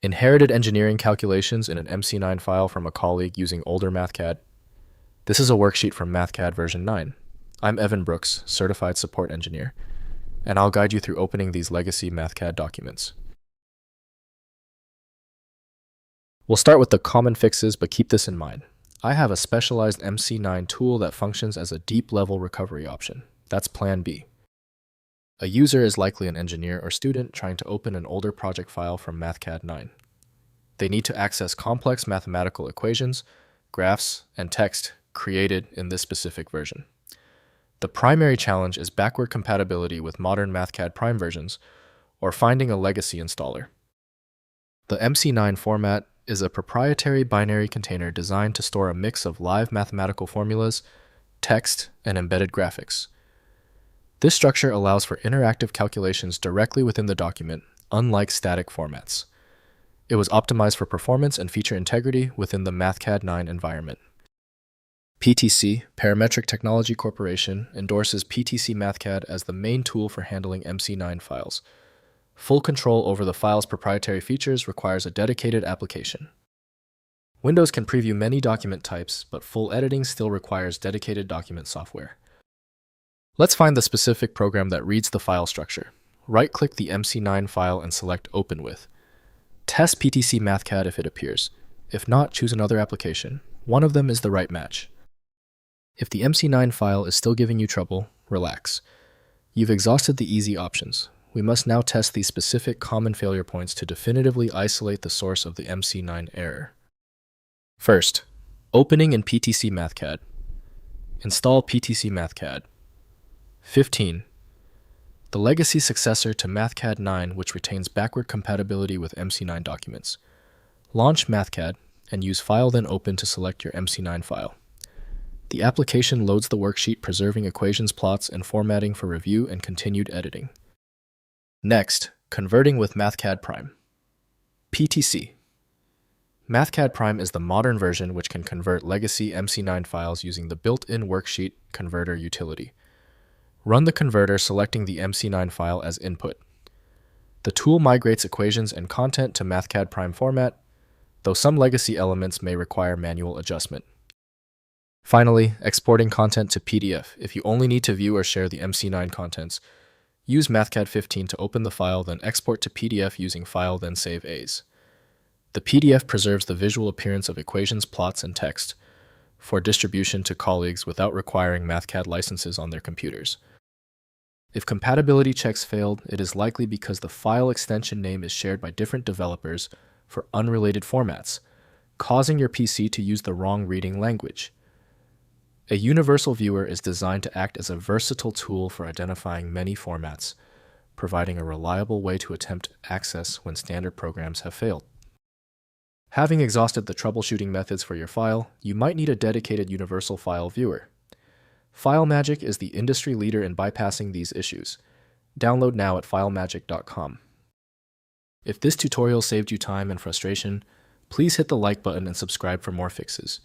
Inherited engineering calculations in an MC9 file from a colleague using older Mathcad. This is a worksheet from Mathcad version 9. I'm Evan Brooks, Certified Support Engineer, and I'll guide you through opening these legacy Mathcad documents. We'll start with the common fixes, but keep this in mind. I have a specialized MC9 tool that functions as a deep-level recovery option. That's Plan B. A user is likely an engineer or student trying to open an older project file from Mathcad 9. They need to access complex mathematical equations, graphs, and text created in this specific version. The primary challenge is backward compatibility with modern Mathcad Prime versions, or finding a legacy installer. The MC9 format is a proprietary binary container designed to store a mix of live mathematical formulas, text, and embedded graphics. This structure allows for interactive calculations directly within the document, unlike static formats. It was optimized for performance and feature integrity within the Mathcad 9 environment. PTC, Parametric Technology Corporation, endorses PTC Mathcad as the main tool for handling MC9 files. Full control over the file's proprietary features requires a dedicated application. Windows can preview many document types, but full editing still requires dedicated document software. Let's find the specific program that reads the file structure. Right-click the MC9 file and select Open With. Test PTC Mathcad if it appears. If not, choose another application. One of them is the right match. If the MC9 file is still giving you trouble, relax. You've exhausted the easy options. We must now test these specific common failure points to definitively isolate the source of the MC9 error. First, opening in PTC Mathcad. Install PTC Mathcad. 15. The legacy successor to Mathcad 9, which retains backward compatibility with MC9 documents. Launch Mathcad and use File then Open to select your MC9 file. The application loads the worksheet, preserving equations, plots, and formatting for review and continued editing. Next, converting with Mathcad Prime. PTC. Mathcad Prime is the modern version which can convert legacy MC9 files using the built-in worksheet converter utility. Run the converter, selecting the MC9 file as input. The tool migrates equations and content to Mathcad Prime format, though some legacy elements may require manual adjustment. Finally, exporting content to PDF. If you only need to view or share the MC9 contents, use Mathcad 15 to open the file, then export to PDF using File then Save As. The PDF preserves the visual appearance of equations, plots, and text for distribution to colleagues without requiring Mathcad licenses on their computers. If compatibility checks failed, it is likely because the file extension name is shared by different developers for unrelated formats, causing your PC to use the wrong reading language. A universal viewer is designed to act as a versatile tool for identifying many formats, providing a reliable way to attempt access when standard programs have failed. Having exhausted the troubleshooting methods for your file, you might need a dedicated universal file viewer. FileMagick is the industry leader in bypassing these issues. Download now at filemagick.com. If this tutorial saved you time and frustration, please hit the like button and subscribe for more fixes.